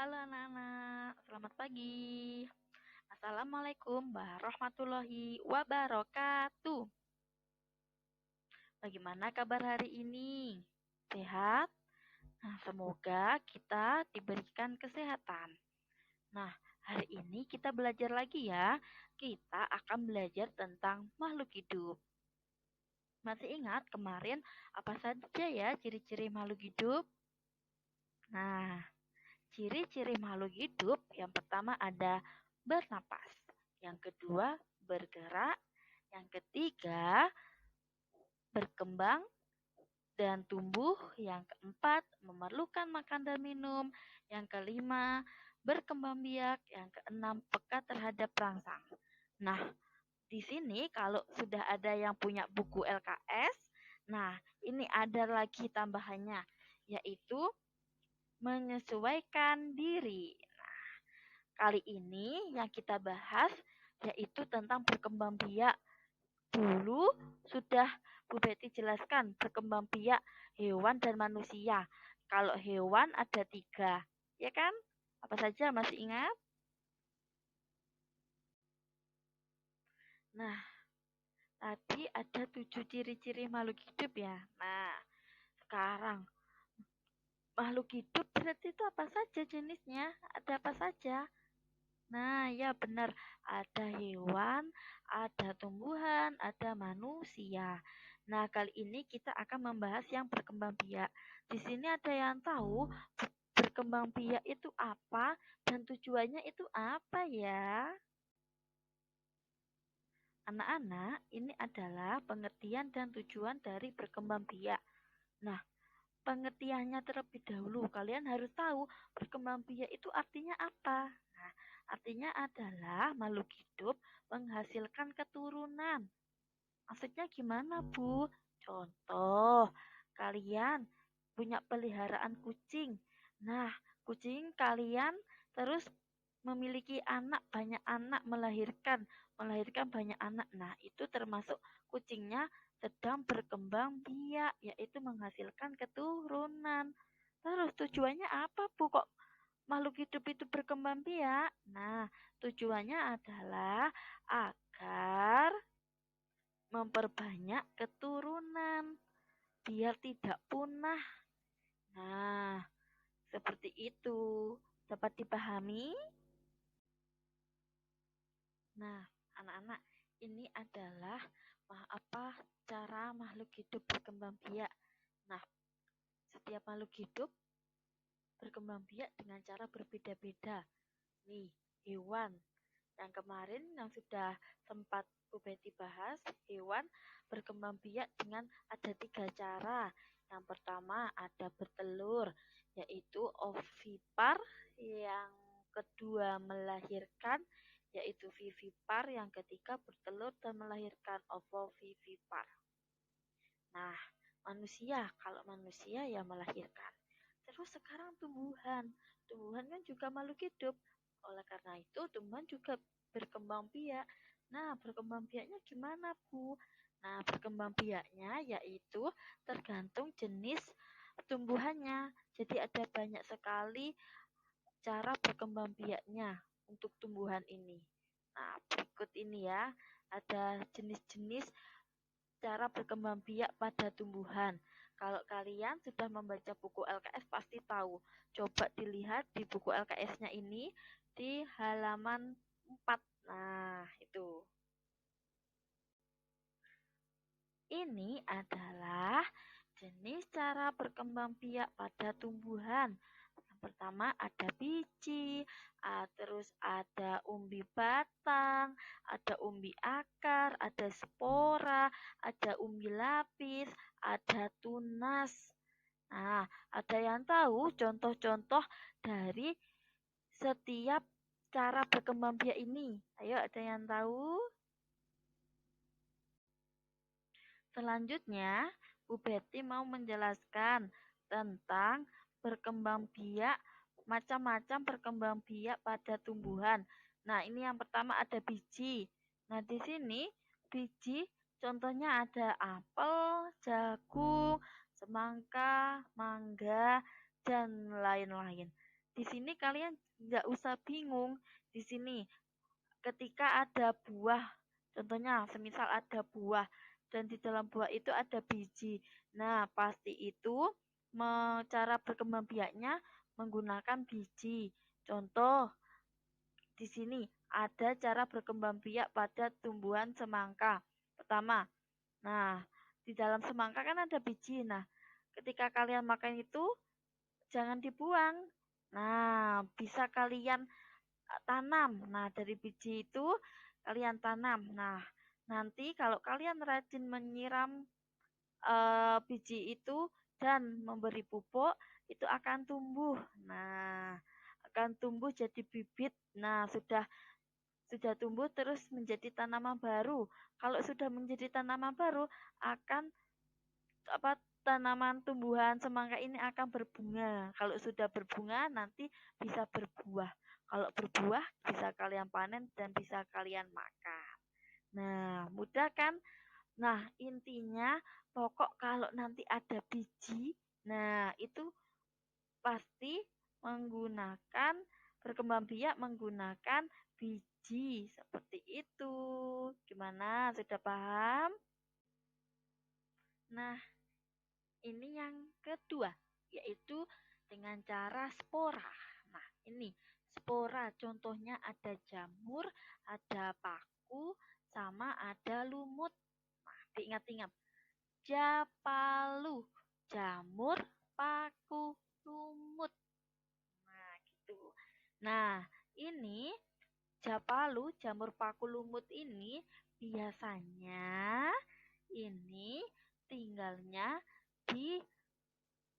Halo anak-anak, selamat pagi. Assalamualaikum warahmatullahi wabarakatuh. Bagaimana kabar hari ini? Sehat? Nah, semoga kita diberikan kesehatan. Nah, hari ini kita belajar lagi ya. Kita akan belajar tentang makhluk hidup. Masih ingat kemarin apa saja ya ciri-ciri makhluk hidup? Nah, ciri-ciri makhluk hidup yang pertama ada bernapas, yang kedua bergerak, yang ketiga berkembang dan tumbuh, yang keempat memerlukan makan dan minum, yang kelima berkembang biak, yang keenam peka terhadap rangsang. Nah, di sini kalau sudah ada yang punya buku LKS, nah ini ada lagi tambahannya, yaitu menyesuaikan diri. Kali ini yang kita bahas yaitu tentang berkembangbiak. Dulu sudah Bu Betty jelaskan berkembangbiak hewan dan manusia. Kalau hewan ada 3, ya kan? Apa saja masih ingat? Nah, tadi ada 7 ciri-ciri makhluk hidup ya. Nah, sekarang makhluk hidup berarti itu apa saja jenisnya? Ada apa saja? Nah, ya benar. Ada hewan, ada tumbuhan, ada manusia. Nah, kali ini kita akan membahas yang berkembang biak. Di sini ada yang tahu berkembang biak itu apa dan tujuannya itu apa ya? Anak-anak, ini adalah pengertian dan tujuan dari berkembang biak. Nah, pengertiannya terlebih dahulu, kalian harus tahu berkembang biak itu artinya apa. Nah, artinya adalah makhluk hidup menghasilkan keturunan. Maksudnya gimana, Bu? Contoh, kalian punya peliharaan kucing. Nah, kucing kalian terus memiliki anak, banyak anak, melahirkan banyak anak. Nah, itu termasuk kucingnya sedang berkembang biak, yaitu menghasilkan keturunan. Terus tujuannya apa, Bu? Kok makhluk hidup itu berkembang biak? Nah, tujuannya adalah agar memperbanyak keturunan biar tidak punah. Nah, seperti itu. Dapat dipahami? Nah, anak-anak, ini adalah apa cara makhluk hidup berkembang biak. Nah, setiap makhluk hidup berkembang biak dengan cara berbeda-beda. Nih, hewan. Yang kemarin yang sudah sempat Bu Betty bahas, hewan berkembang biak dengan ada 3 cara. Yang pertama ada bertelur, yaitu ovipar. Yang kedua melahirkan, yaitu vivipar. Yang ketiga bertelur dan melahirkan, ovovivipar. Nah, manusia, kalau manusia ya melahirkan. Terus sekarang tumbuhan. Tumbuhan kan juga makhluk hidup. Oleh karena itu, tumbuhan juga berkembang biak. Nah, berkembang biaknya gimana, Bu? Nah, berkembang biaknya yaitu tergantung jenis tumbuhannya. Jadi ada banyak sekali cara berkembang biaknya untuk tumbuhan ini. Nah, berikut ini ya, ada jenis-jenis cara berkembang biak pada tumbuhan. Kalau kalian sudah membaca buku LKS pasti tahu. Coba dilihat di buku LKS-nya ini di halaman 4. Nah, itu. Ini adalah jenis cara berkembang biak pada tumbuhan. Yang pertama ada biji, terus ada umbi batang, ada umbi akar, ada spora, ada umbi lapis, ada tunas. Nah, ada yang tahu contoh-contoh dari setiap cara berkembang biak ini? Ayo, ada yang tahu? Selanjutnya, Bu Betty mau menjelaskan tentang berkembang biak, macam-macam berkembang biak pada tumbuhan. Nah, ini yang pertama ada biji. Nah, di sini biji contohnya ada apel, jagung, semangka, mangga, dan lain-lain. Di di sini kalian nggak usah bingung. Di sini ketika ada buah, contohnya semisal ada buah dan di dalam buah itu ada biji. Nah, pasti itu cara berkembang biaknya menggunakan biji. Contoh di sini ada cara berkembang biak pada tumbuhan semangka. Pertama, nah di dalam semangka kan ada biji. Nah, ketika kalian makan itu jangan dibuang. Nah, bisa kalian tanam. Nah, dari biji itu kalian tanam. Nah, nanti kalau kalian rajin menyiram biji itu dan memberi pupuk, itu akan tumbuh. Nah, akan tumbuh jadi bibit. Nah, sudah tumbuh terus menjadi tanaman baru. Kalau sudah menjadi tanaman baru, akan tanaman tumbuhan semangka ini akan berbunga. Kalau sudah berbunga nanti bisa berbuah. Kalau berbuah bisa kalian panen dan bisa kalian makan. Nah, mudah kan? Nah, intinya pokok kalau nanti ada biji, nah itu pasti menggunakan berkembang biak menggunakan biji seperti itu. Gimana? Sudah paham? Nah, ini yang kedua, yaitu dengan cara spora. Nah, ini spora contohnya ada jamur, ada paku, sama ada lumut. Nah, diingat-ingat. Japalu, jamur, paku, lumut. Nah, gitu. Nah, ini japalu, jamur, paku, lumut ini biasanya ini tinggalnya di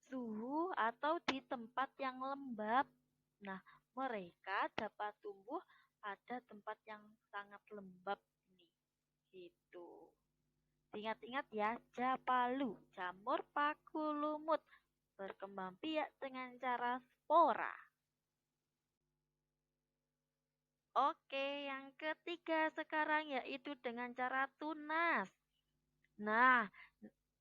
suhu atau di tempat yang lembab. Nah, mereka dapat tumbuh pada tempat yang sangat lembab ini. Gitu. Ingat-ingat ya, japalu, jamur, paku, lumut berkembang biak dengan cara spora. Oke, yang ketiga sekarang yaitu dengan cara tunas. Nah,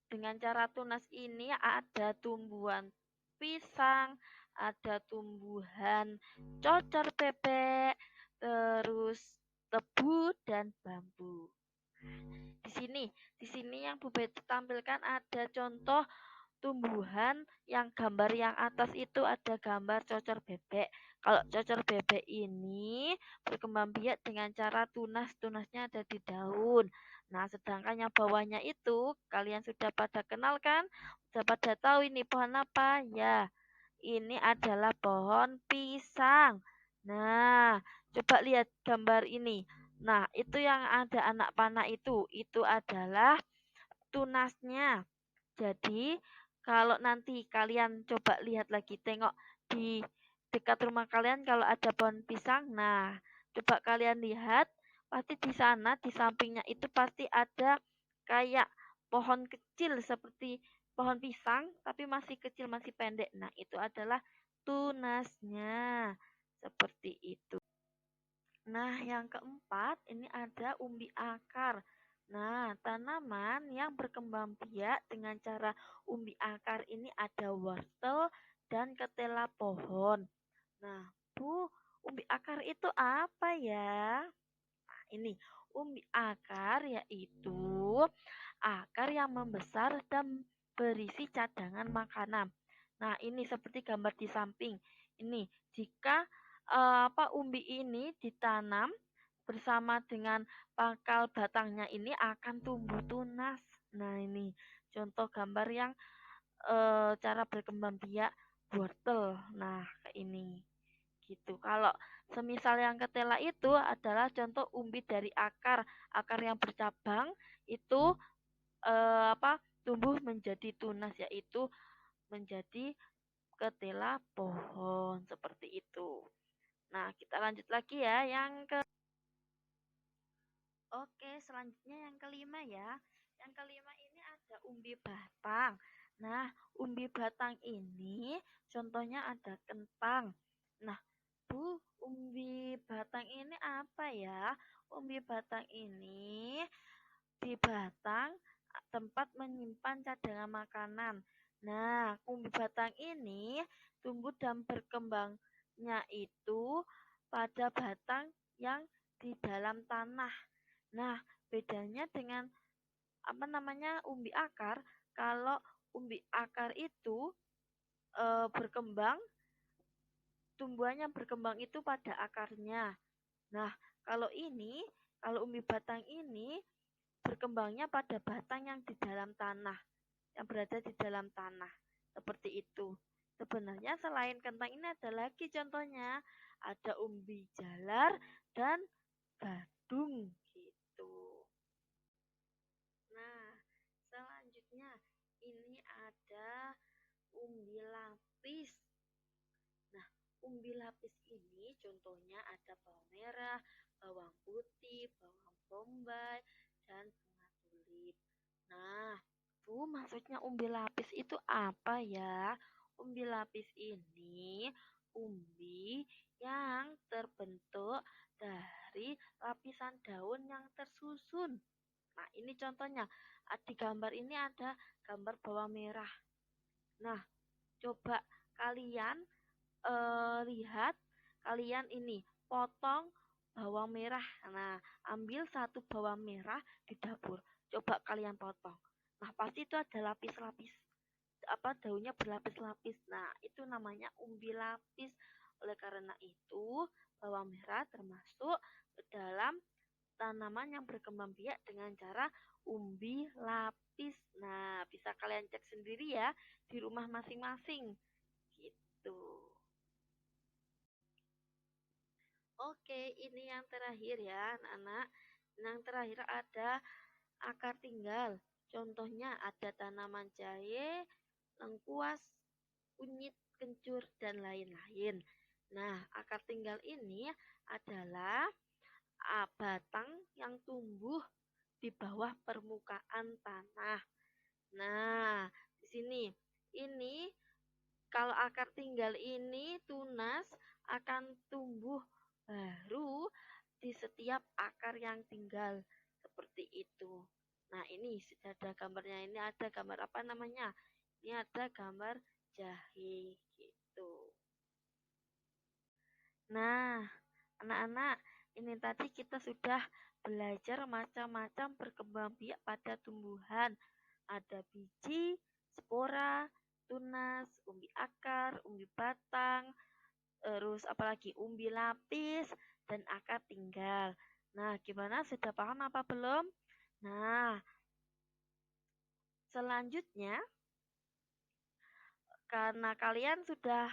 dengan cara tunas ini ada tumbuhan pisang, ada tumbuhan cocor bebek, terus tebu dan bambu. Di sini yang Bu Betty tampilkan ada contoh tumbuhan yang gambar yang atas itu ada gambar cocor bebek. Kalau cocor bebek ini berkembang biak dengan cara tunas, tunasnya ada di daun. Nah, sedangkan yang bawahnya itu kalian sudah pada kenal kan? Sudah pada tahu ini pohon apa? Ya, ini adalah pohon pisang. Nah, coba lihat gambar ini. Nah, itu yang ada anak panah itu adalah tunasnya. Jadi, kalau nanti kalian coba lihat lagi, tengok di dekat rumah kalian kalau ada pohon pisang, nah, coba kalian lihat, pasti di sana, di sampingnya itu pasti ada kayak pohon kecil seperti pohon pisang, tapi masih kecil, masih pendek. Nah, itu adalah tunasnya. Seperti itu. Nah, yang keempat, ini ada umbi akar. Nah, tanaman yang berkembang biak dengan cara umbi akar ini ada wortel dan ketela pohon. Nah, Bu, umbi akar itu apa ya? Nah, ini umbi akar yaitu akar yang membesar dan berisi cadangan makanan. Nah, ini seperti gambar di samping. Ini jika umbi ini ditanam bersama dengan pangkal batangnya ini akan tumbuh tunas. Nah, ini contoh gambar yang cara berkembang biak wortel. Nah, kayak ini. Gitu. Kalau semisal yang ketela itu adalah contoh umbi dari akar, akar yang bercabang itu tumbuh menjadi tunas yaitu menjadi ketela pohon seperti itu. Nah, kita lanjut lagi ya Oke, selanjutnya yang kelima ya. Yang kelima ini ada umbi batang. Nah, umbi batang ini contohnya ada kentang. Nah, Bu, umbi batang ini apa ya? Umbi batang ini di batang tempat menyimpan cadangan makanan. Nah, umbi batang ini tumbuh dan berkembang nya itu pada batang yang di dalam tanah. Nah, bedanya dengan umbi akar, kalau umbi akar itu berkembang, tumbuhannya berkembang itu pada akarnya. Nah, kalau umbi batang ini berkembangnya pada batang yang di dalam tanah, yang berada di dalam tanah. Seperti itu. Sebenarnya selain kentang ini ada lagi contohnya, ada umbi jalar dan gadung gitu. Nah, selanjutnya ini ada umbi lapis. Nah, umbi lapis ini contohnya ada bawang merah, bawang putih, bawang bombay, dan bunga tulip. Nah, maksudnya umbi lapis itu apa ya? Umbi lapis ini umbi yang terbentuk dari lapisan daun yang tersusun. Nah, ini contohnya. Di gambar ini ada gambar bawang merah. Nah, coba kalian lihat, kalian ini potong bawang merah. Nah, ambil satu bawang merah di dapur. Coba kalian potong. Nah, pasti itu ada lapis-lapis, daunnya berlapis-lapis. Nah, itu namanya umbi lapis. Oleh karena itu, bawang merah termasuk ke dalam tanaman yang berkembang biak dengan cara umbi lapis. Nah, bisa kalian cek sendiri ya di rumah masing-masing. Gitu. Oke, ini yang terakhir ya, anak-anak. Yang terakhir ada akar tinggal. Contohnya ada tanaman jahe, lengkuas, kunyit, kencur, dan lain-lain. Nah, akar tinggal ini adalah batang yang tumbuh di bawah permukaan tanah. Nah, di sini ini kalau akar tinggal ini tunas akan tumbuh baru di setiap akar yang tinggal seperti itu. Nah, ini sudah ada gambarnya. Ini ada gambar apa namanya? Ini ada gambar jahe gitu. Nah, anak-anak, ini tadi kita sudah belajar macam-macam berkembang biak pada tumbuhan. Ada biji, spora, tunas, umbi akar, umbi batang, terus apalagi umbi lapis, dan akar tinggal. Nah, gimana? Sudah paham apa belum? Nah, selanjutnya, karena kalian sudah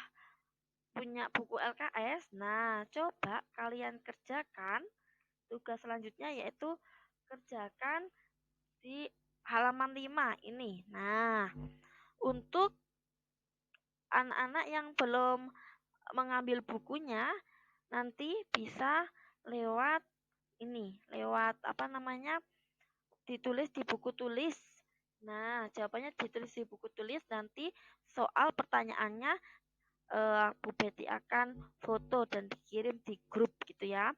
punya buku LKS, nah coba kalian kerjakan tugas selanjutnya yaitu kerjakan di halaman 5 ini. Nah, untuk anak-anak yang belum mengambil bukunya, nanti bisa lewat ditulis di buku tulis. Nah, jawabannya ditulis di buku tulis, nanti soal pertanyaannya Bu Betty akan foto dan dikirim di grup gitu ya.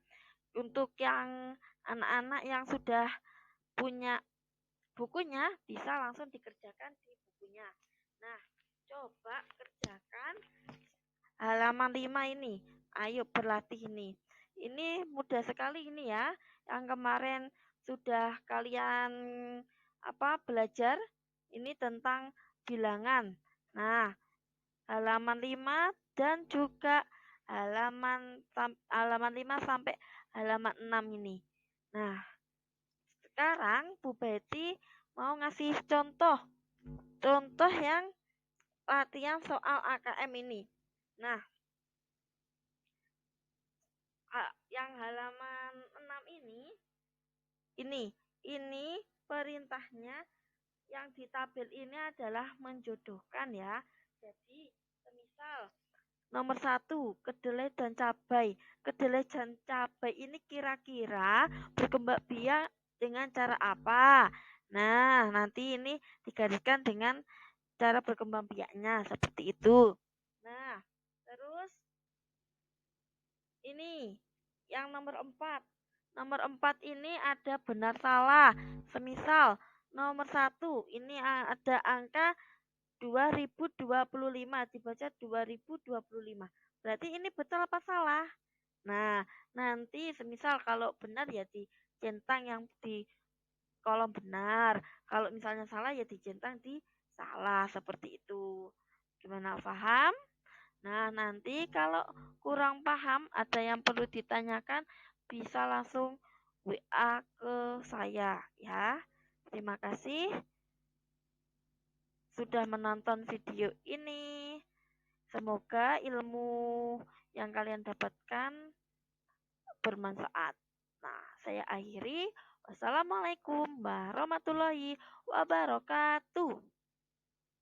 Untuk yang anak-anak yang sudah punya bukunya, bisa langsung dikerjakan di bukunya. Nah, coba kerjakan halaman 5 ini. Ayo berlatih ini. Ini mudah sekali ini ya. Yang kemarin sudah kalian belajar ini tentang bilangan. Nah, halaman 5 dan juga halaman 5 sampai halaman 6 ini. Nah, sekarang Bu Betty mau ngasih contoh yang latihan soal AKM ini. Nah, yang halaman 6 ini perintahnya yang di tabel ini adalah menjodohkan ya. Jadi, semisal nomor 1, kedelai dan cabai. Kedelai dan cabai ini kira-kira berkembang biak dengan cara apa? Nah, nanti ini digariskan dengan cara berkembang biaknya seperti itu. Nah, terus ini yang nomor 4. Nomor 4 ini ada benar salah. Semisal nomor 1 ini ada angka 2025, dibaca 2025. Berarti ini betul apa salah? Nah, nanti semisal kalau benar ya dicentang yang di kolom benar. Kalau misalnya salah ya dicentang di salah, seperti itu. Gimana, paham? Nah, nanti kalau kurang paham, ada yang perlu ditanyakan, bisa langsung WA ke saya ya. Terima kasih sudah menonton video ini. Semoga ilmu yang kalian dapatkan bermanfaat. Nah, saya akhiri. Wassalamualaikum warahmatullahi wabarakatuh.